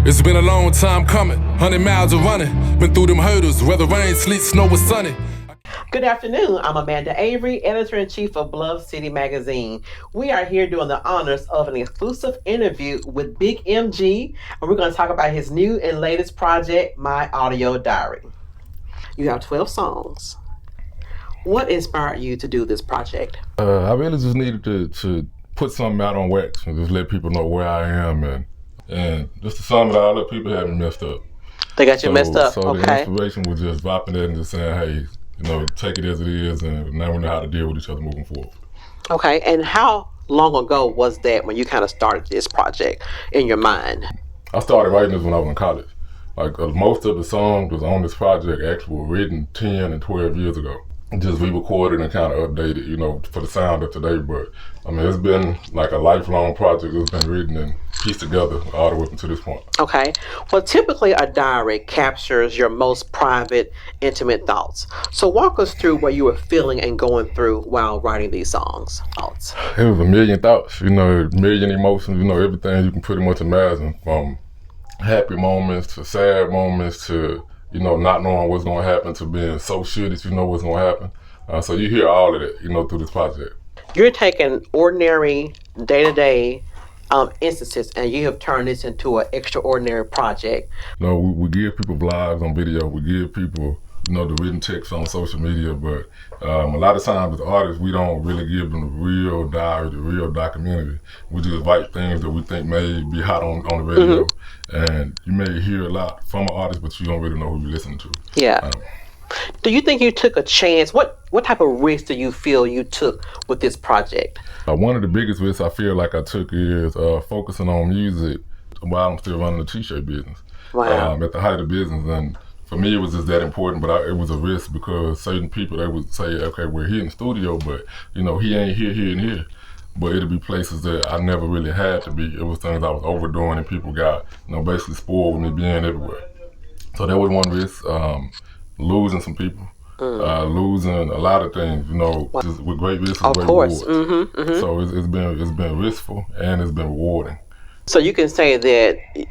It's been a long time coming, 100 miles of running. Been through them hurdles, whether rain, sleet, snow, or sunny. Good afternoon. I'm Amanda Avery, Editor-in-Chief of Bluff City Magazine. We are here doing the honors of an exclusive interview with Big MG, and we're going to talk about his new and latest project, My Audio Diary. You have 12 songs. What inspired you to do this project? I really just needed to put something out on wax and just let people know where I am, and just to sum it all up, people had me messed up. They got you messed up, So okay. the inspiration was just dropping it and just saying, hey, take it as it is, and now we know how to deal with each other moving forward. Okay, and how long ago was that when you kind of started this project in your mind? I started writing this when I was in college. Most of the songs was on this project actually were written 10 and 12 years ago. Just re-recorded and kind of updated, for the sound of today. But I mean, it's been like a lifelong project. It's been written and pieced together all the way up to this point. Okay. Well, typically a diary captures your most private, intimate thoughts. So walk us through what you were feeling and going through while writing these songs. Thoughts. It was a million thoughts, a million emotions, everything you can pretty much imagine, from happy moments to sad moments to not knowing what's going to happen to being so sure that you know what's going to happen. So you hear all of that, through this project. You're taking ordinary, day-to-day instances, and you have turned this into an extraordinary project. We give people vlogs on video. We give people, the written text on social media. But a lot of times as artists, we don't really give them the real diary, the real documentary. We just write things that we think may be hot on the radio. Mm-hmm. And you may hear a lot from an artist, but you don't really know who you're listening to. Yeah. Do you think you took a chance? What type of risk do you feel you took with this project? One of the biggest risks I feel like I took is focusing on music while I'm still running the t-shirt business. Wow. At the height of business. And for me, it was just that important, but it was a risk because certain people, they would say, okay, we're here in the studio, but he ain't here, and here. But it'd be places that I never really had to be. It was things I was overdoing, and people got, basically spoiled with me being everywhere. So that was one risk. Losing some people, losing a lot of things. Just with great risks and great rewards. Mm-hmm, mm-hmm. So it's been riskful and it's been rewarding. So you can say that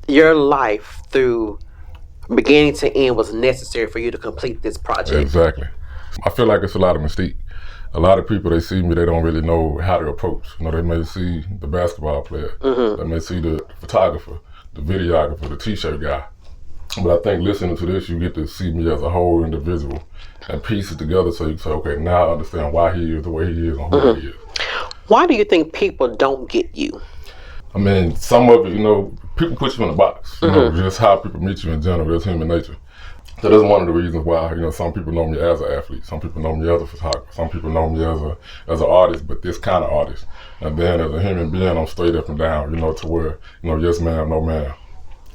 your life through beginning to end was necessary for you to complete this project. Exactly. I feel like it's a lot of mystique. A lot of people, they see me, they don't really know how to approach. They may see the basketball player, mm-hmm. They may see the photographer, the videographer, the t-shirt guy. But I think listening to this, you get to see me as a whole individual and piece it together so you can say, okay, now I understand why he is the way he is and who mm-hmm. he is. Why do you think people don't get you? I mean, some of it, people put you in a box, mm-hmm. Just how people meet you in general, that's human nature. So that's one of the reasons why, some people know me as an athlete, some people know me as a photographer, some people know me as an artist, but this kind of artist. And then as a human being, I'm straight up and down, to where, yes ma'am, no ma'am.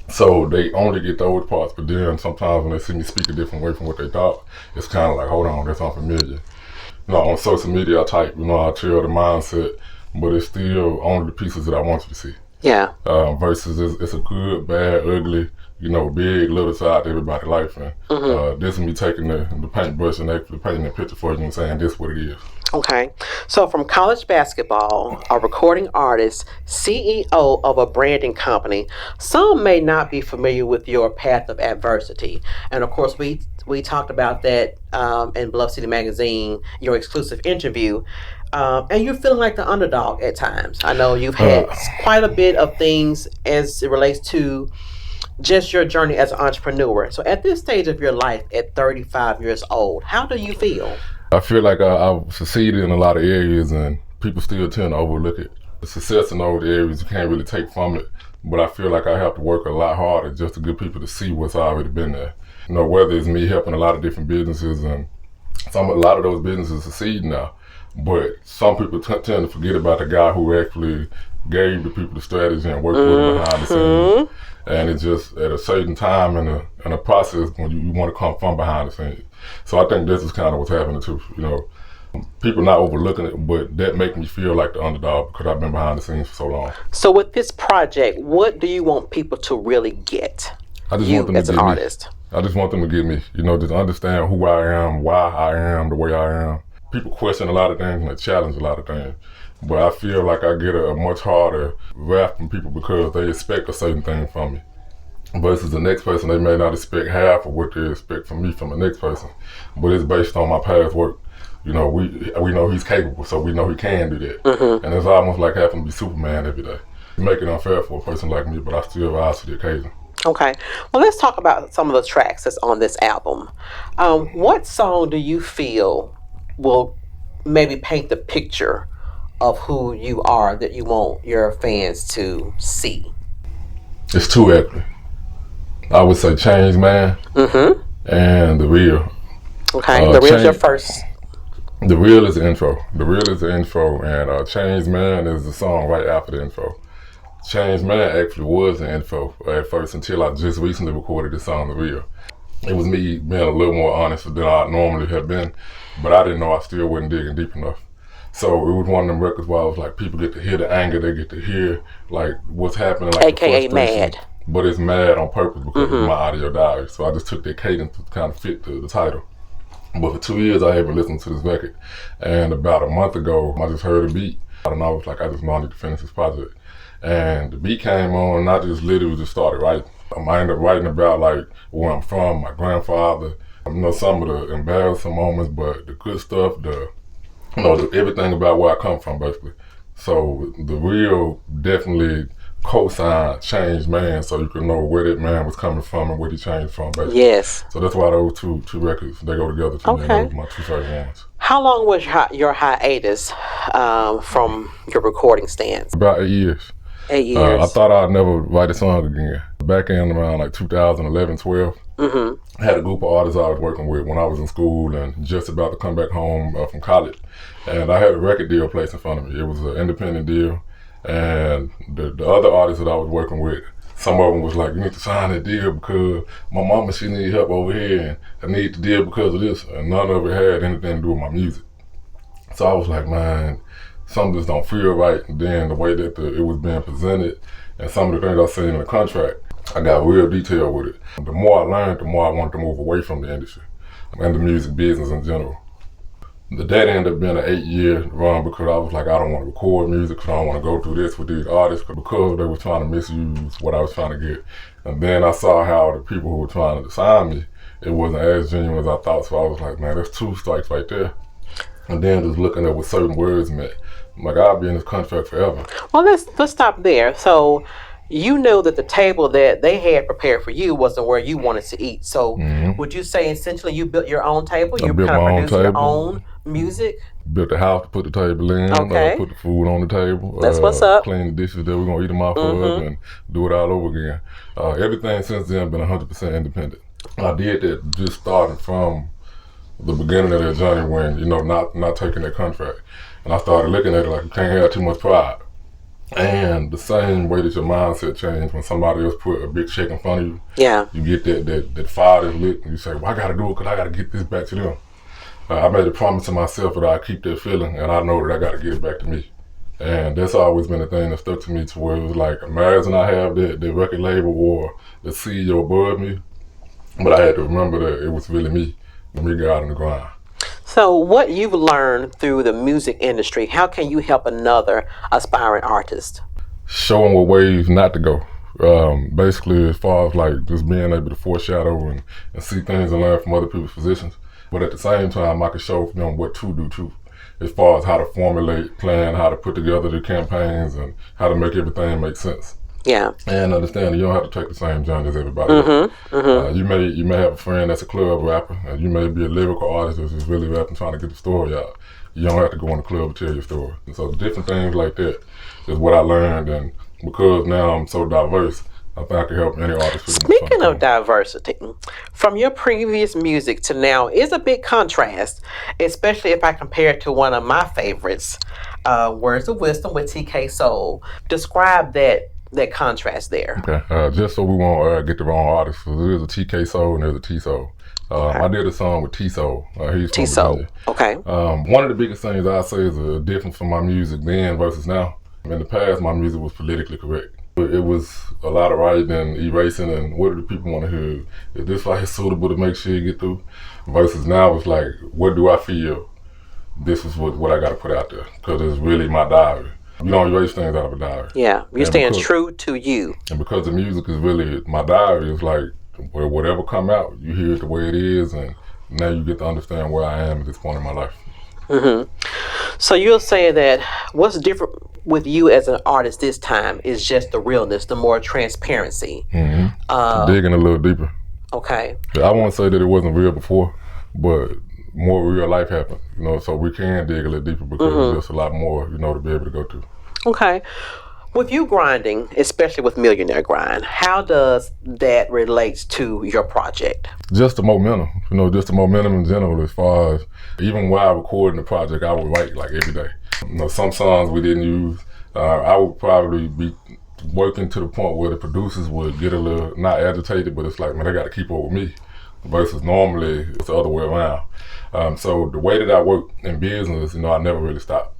So they only get those parts, but then sometimes when they see me speak a different way from what they thought, it's kind of like, hold on, that's unfamiliar. On social media, I type, I tell the mindset, but it's still only the pieces that I want you to see. Yeah. Versus it's a good, bad, ugly, big, little side to everybody's life. And mm-hmm. This is me taking the paintbrush and actually painting a picture for you and saying this is what it is. Okay. So from college basketball, a recording artist, CEO of a branding company, some may not be familiar with your path of adversity. And of course, we talked about that in Bluff City Magazine, your exclusive interview. And you're feeling like the underdog at times. I know you've had quite a bit of things as it relates to just your journey as an entrepreneur. So at this stage of your life, at 35 years old, how do you feel? I feel like I've succeeded in a lot of areas and people still tend to overlook it. The success in those areas you can't really take from it, but I feel like I have to work a lot harder just to get people to see what's already been there. Whether it's me helping a lot of different businesses and a lot of those businesses succeed now, but some people tend to forget about the guy who actually gave the people the strategy and worked with them behind the scenes. And it's just at a certain time in a process when you want to come from behind the scenes. So I think this is kind of what's happening too. People not overlooking it, but that makes me feel like the underdog because I've been behind the scenes for so long. So with this project, what do you want people to really get? I just want them as to an get artist. Me. I just want them to get me. Just understand who I am, why I am the way I am. People question a lot of things and they challenge a lot of things. But I feel like I get a much harder rap from people because they expect a certain thing from me. versus the next person, they may not expect half of what they expect from me from the next person, but it's based on my past work. You know, we know he's capable, so we know he can do that. And it's almost like having to be Superman every day. You make it unfair for a person like me, but I still rise to the occasion. Okay. Well, let's talk about some of the tracks that's on this album. What song do you feel will maybe paint the picture of who you are that you want your fans to see? It's two actually. I would say Change Man and The Real. Okay, The Real's your first. The Real is the intro. The Real is the intro, and Change Man is the song right after the intro. Change Man actually was the intro at first until I just recently recorded the song The Real. It was me being a little more honest than I normally have been, but I didn't know I still wasn't digging deep enough. So it was one of them records where I was like, people get to hear the anger, they get to hear like what's happening, like AKA mad. But it's mad on purpose because it's my audio diary. So I just took that cadence to kind of fit the title. But for 2 years I haven't listened to this record, and about a month ago I just heard a beat, and I was like, I just wanted to finish this project. And the beat came on, and I just literally just started writing. I ended up writing about like where I'm from, my grandfather, you know, some of the embarrassing moments, but the good stuff, everything about where I come from, basically. So The Real definitely co-signed Change Man, so you can know where that man was coming from and what he changed from, basically. Yes. So that's why those two records, they go together to me, and those are my two favorite ones. How long was your hiatus from your recording stance? About 8 years. 8 years. I thought I'd never write a song again. Back in around like 2011, 12, I had a group of artists I was working with when I was in school and just about to come back home from college. And I had a record deal placed in front of me. It was an independent deal. And the other artists that I was working with, some of them was like, you need to sign that deal because my mama, she need help over here, and I need the deal because of this. And none of it had anything to do with my music. So I was like, man, some just don't feel right. And then the way that it was being presented and some of the things I seen in the contract, I got real detailed with it. The more I learned, the more I wanted to move away from the industry and the music business in general. That ended up being an 8-year run because I was like, I don't want to record music because I don't want to go through this with these artists because they were trying to misuse what I was trying to get. And then I saw how the people who were trying to sign me, it wasn't as genuine as I thought. So I was like, man, that's 2 strikes right there. And then just looking at what certain words meant, I'm like, I'll be in this contract forever. Well, let's stop there. So you know that the table that they had prepared for you wasn't where you wanted to eat. So would you say essentially you built your own table? You kind of produced your own music? Built the house to put the table in, put the food on the table. That's what's up. Clean the dishes that we're going to eat them off of and do it all over again. Everything since then been 100% independent. I did that just starting from the beginning of that journey when, you know, not taking that contract. And I started looking at it like you can't have too much pride. And the same way that your mindset changed when somebody else put a big check in front of you, you get that fire that's lit and you say, well, I got to do it because I got to get this back to them. I made a promise to myself that I keep that feeling and I know that I got to get it back to me. And that's always been a thing that stuck to me to where it was like, imagine I have the record label or the CEO above me, but I had to remember that it was really me out on the grind. So what you've learned through the music industry, how can you help another aspiring artist? Show them what ways not to go. Basically, as far as like just being able to foreshadow and see things and learn from other people's positions. But at the same time, I can show them what to do too. As far as how to formulate, plan, how to put together the campaigns and how to make everything make sense. Yeah. And understand you don't have to take the same journey as everybody else. You may have a friend that's a club rapper, and you may be a lyrical artist that's just really rapping, trying to get the story out. You don't have to go in the club to tell your story. And so different things like that is what I learned, and because now I'm so diverse, I think I can help any artist. Speaking of diversity, from your previous music to now is a big contrast, especially if I compare it to one of my favorites, Words of Wisdom with TK Soul. Describe that contrast there. Okay, just so we won't get the wrong artist, so there's a TK Soul and there's a T Soul. I did a song with T Soul. He's T Soul. Okay. One of the biggest things I say is a difference from my music then versus now. In the past, my music was politically correct. It was a lot of writing and erasing and what do the people want to hear? Is this like suitable to make sure you get through? Versus now it's like, what do I feel? This is what I got to put out there because it's really my diary. You don't erase things out of a diary. Yeah, you're And staying because- true to you. And because the music is really, my diary is like, where whatever come out, you hear it the way it is, and now you get to understand where I am at this point in my life. So you'll say that what's different with you as an artist this time is just the realness, the more transparency. Digging a little deeper. Okay. I won't say that it wasn't real before, but more real life happened, so we can dig a little deeper because there's just a lot more, to be able to go to. Okay. With you grinding, especially with Millionaire Grind, how does that relate to your project? Just the momentum, just the momentum in general, as far as even while recording the project, I would write like every day. Some songs we didn't use, I would probably be working to the point where the producers would get a little, not agitated, but it's like, man, they got to keep up with me, versus normally it's the other way around. So the way that I work in business, I never really stop.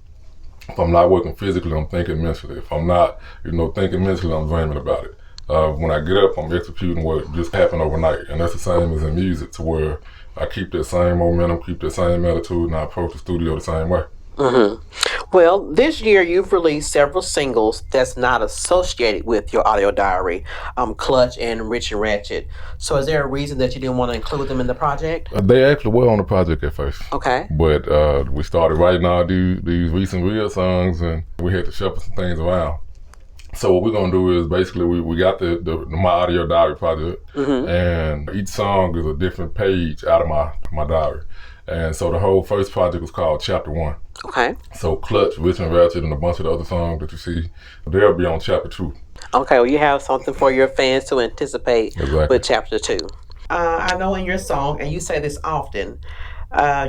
If I'm not working physically, I'm thinking mentally. If I'm not, thinking mentally, I'm dreaming about it. When I get up, I'm executing what just happened overnight. And that's the same as in music, to where I keep that same momentum, keep that same attitude, and I approach the studio the same way. Well, this year you've released several singles that's not associated with your audio diary, Clutch and Rich and Ratchet. So is there a reason that you didn't want to include them in the project? They actually were on the project at first. Okay. But we started writing all these recent real songs, and we had to shuffle some things around. So what we're gonna do is basically we got the my audio diary project, and each song is a different page out of my diary. And so the whole first project was called Chapter 1. Okay. So Clutch, Rich and Ratchet, and a bunch of the other songs that you see, they'll be on Chapter 2. Okay, well, you have something for your fans to anticipate Exactly. with Chapter 2. I know in your song, and you say this often,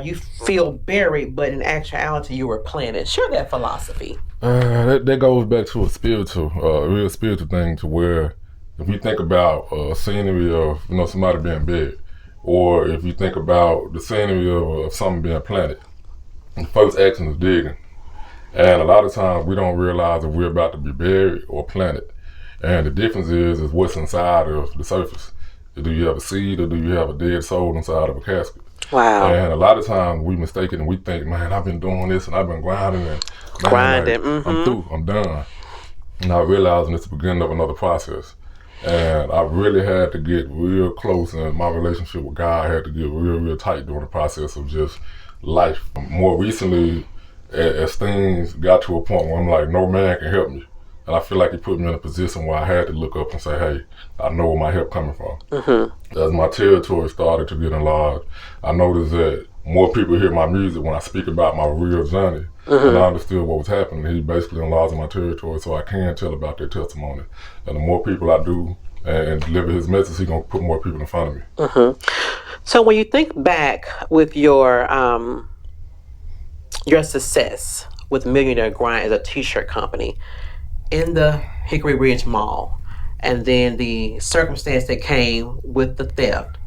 you feel buried, but in actuality, you were planted. Share that philosophy. That goes back to a real spiritual thing, to where if you think about a scenery of somebody being buried, or if you think about the scenery of something being planted, the first action is digging. And a lot of times we don't realize if we're about to be buried or planted. And the difference is what's inside of the surface. Do you have a seed, or do you have a dead soul inside of a casket? Wow. And a lot of times we mistake it and we think, man, I've been doing this and I've been grinding, and man, I'm through, I'm done. Not realizing it's the beginning of another process. And I really had to get real close, and my relationship with God had to get real tight during the process of just life. More recently, as things got to a point where I'm like, no man can help me. And I feel like he put me in a position where I had to look up and say, hey, I know where my help coming from. As my territory started to get enlarged, I noticed that more people hear my music when I speak about my real journey. And I understood what was happening. He basically enlarged my territory, so I can tell about their testimony. And the more people I do and deliver his message, he's going to put more people in front of me. So when you think back with your success with Millionaire Grind as a t-shirt company in the Hickory Ridge Mall, and then the circumstance that came with the theft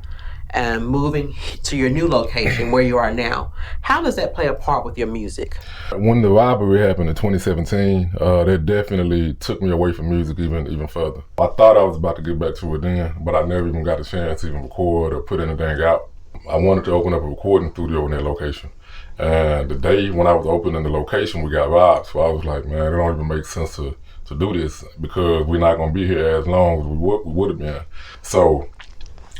and moving to your new location where you are now, how does that play a part with your music? When the robbery happened in 2017, that definitely took me away from music even further. I thought I was about to get back to it then, but I never even got a chance to even record or put anything out. I wanted to open up a recording studio in that location. And the day when I was opening the location, we got robbed. So I was like, man, it don't even make sense to do this, because we're not going to be here as long as we would have been. So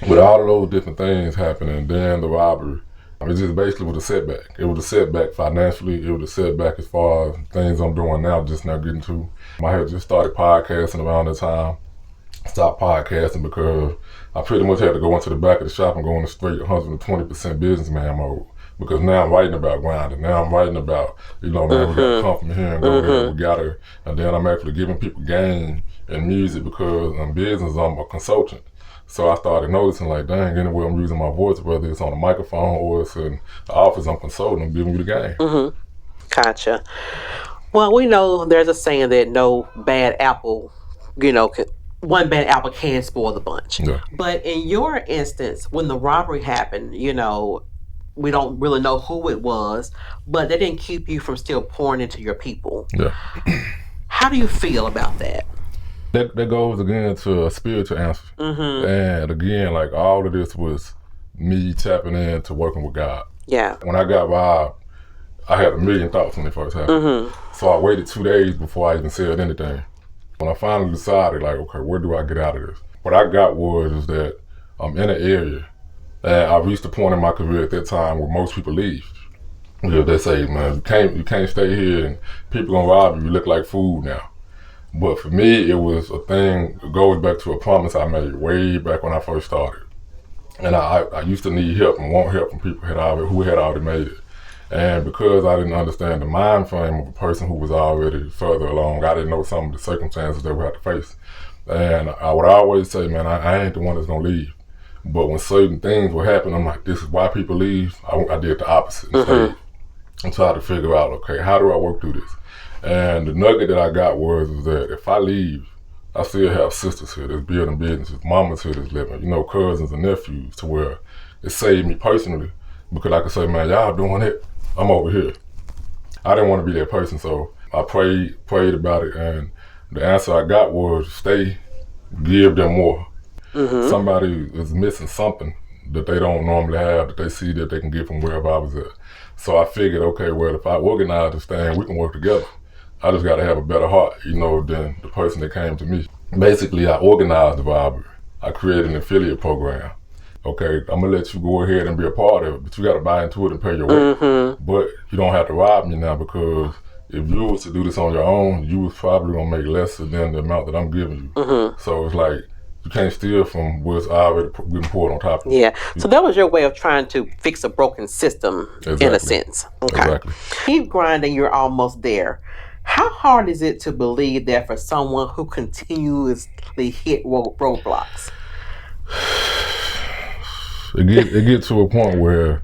with all of those different things happening, then the robbery, it just basically was a setback. It was a setback financially. It was a setback as far as things I'm doing now, just not getting to. I had just started podcasting around that time. Stopped podcasting because I pretty much had to go into the back of the shop and go into straight 120% businessman mode. Because now I'm writing about grinding. Now I'm writing about, man, we gotta come from here and go there. We gotta, and then I'm actually giving people game in music, because in business I'm a consultant. So I started noticing, like, dang, anywhere I'm using my voice, whether it's on a microphone or it's in the office, I'm consulting, I'm giving you the game. Gotcha. Well, we know there's a saying that no bad apple, one bad apple can spoil the bunch. Yeah. But in your instance, when the robbery happened, we don't really know who it was, but that didn't keep you from still pouring into your people. Yeah. How do you feel about that? That goes again to a spiritual answer. And again, like, all of this was me tapping into working with God. Yeah. When I got robbed, I had a million thoughts when it first happened. So I waited 2 days before I even said anything. When I finally decided, like, okay, where do I get out of this? What I got is that I'm in an area, and I reached a point in my career at that time where most people leave. You know, they say, man, you can't stay here, and people gonna rob you. You look like food now. But for me, it was a thing. It goes back to a promise I made way back when I first started. And I used to need help and want help from people who had already made it. And because I didn't understand the mind frame of a person who was already further along, I didn't know some of the circumstances they would have to face. And I would always say, man, I ain't the one that's gonna leave. But when certain things would happen, I'm like, this is why people leave. I did the opposite instead. And tried to figure out, okay, how do I work through this? And the nugget that I got was that if I leave, I still have sisters here that's building businesses, mamas here that's living, you know, cousins and nephews, to where it saved me personally, because I could say, man, y'all doing it, I'm over here. I didn't want to be that person, so I prayed about it, and the answer I got was stay, give them more. Somebody is missing something that they don't normally have, that they see that they can get from wherever I was at. So I figured, okay, well, if I organize this thing, we can work together. I just got to have a better heart, you know, than the person that came to me. Basically, I organized the robbery. I created an affiliate program. Okay, I'm gonna let you go ahead and be a part of it, but you got to buy into it and pay your rent. But you don't have to rob me now, because if you was to do this on your own, you was probably gonna make less than the amount that I'm giving you. So it's like, you can't steal from what's already been poured on top of you. Yeah. So that was your way of trying to fix a broken system, in a sense. Okay. Exactly. Keep grinding, you're almost there. How hard is it to believe that for someone who continuously hit roadblocks? It get to a point where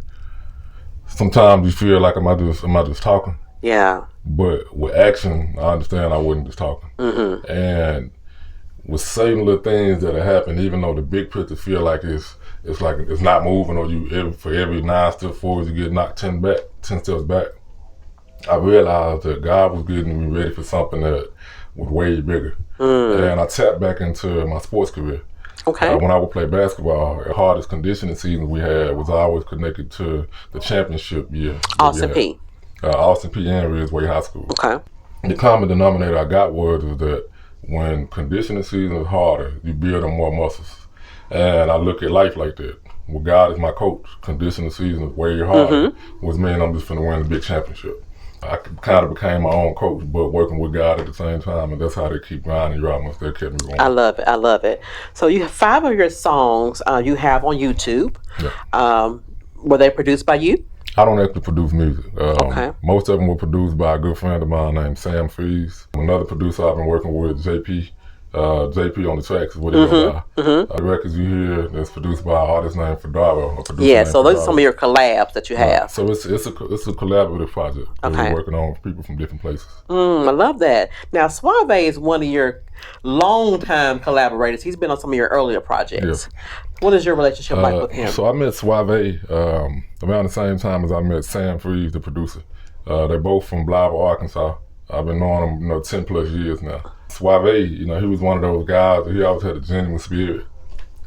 sometimes you feel like, am I just talking? Yeah. But with action, I understand I wasn't just talking. And with certain little things that have happened, even though the big picture feel like it's not moving, or for every 9 steps forward you get knocked 10 steps back, I realized that God was getting me ready for something that was way bigger. And I tapped back into my sports career. Okay. When I would play basketball, the hardest conditioning season we had was always connected to the championship year. Austin P. Austin P. and Ridgeway High School. Okay. The common denominator I got was that when conditioning season is harder, you build on more muscles. And I look at life like that. Well, God is my coach. Conditioning season is way harder. Was mean I'm just finna win the big championship. I kind of became my own coach, but working with God at the same time, and that's how they keep grinding you out once they kept me going. I love it. I love it. So you have 5 of your songs you have on YouTube. Yeah. Were they produced by you? I don't actually produce music. Okay. Most of them were produced by a good friend of mine named Sam Freeze. Another producer I've been working with, JP. JP on the tracks is what he goes by. The records you hear that's produced by an artist named Fedaro. Yeah, so those are some of your collabs that you have. So it's a collaborative project that we're working on with people from different places. I love that. Now, Suave is one of your longtime collaborators. He's been on some of your earlier projects. Yeah. What is your relationship like with him? So I met Suave around the same time as I met Sam Freeze, the producer. They're both from Blythe, Arkansas. I've been knowing them 10 plus years now. Suave, he was one of those guys that he always had a genuine spirit.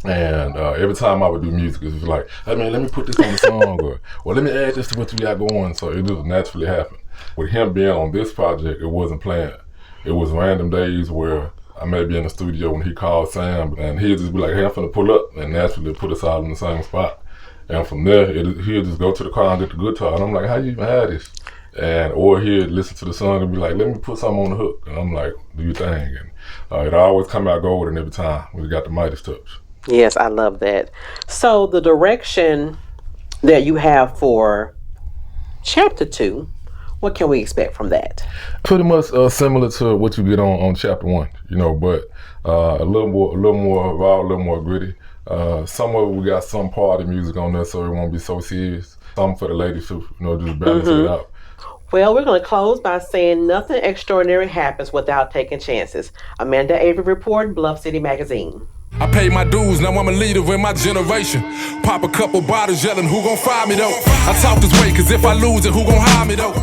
And every time I would do music, it was like, hey man, let me put this on the song, or well, let me add this to what you got going. So it just naturally happened. With him being on this project, it wasn't planned. It was random days where I may be in the studio when he called Sam, and he'd just be like, hey, I'm finna pull up, and naturally put us all in the same spot. And from there, he'd just go to the car and get the guitar, and I'm like, how you even have this? Or he'd listen to the song and be like, let me put something on the hook. And I'm like, do your thing. And it always come out golden every time. We got the Midas touch. Yes, I love that. So the direction that you have for chapter 2, what can we expect from that? Pretty much similar to what you get on chapter 1, but a little more raw, a little more gritty. Some of it, we got some party music on there, so it won't be so serious. Some for the ladies to, just balance it out. Well, we're going to close by saying nothing extraordinary happens without taking chances. Amanda Avery reporting, Bluff City Magazine. I paid my dues, now I'm a leader in my generation. Pop a couple bottles yelling, who gon' fire me though? I talk this way, cause if I lose it, who gon' hire me though?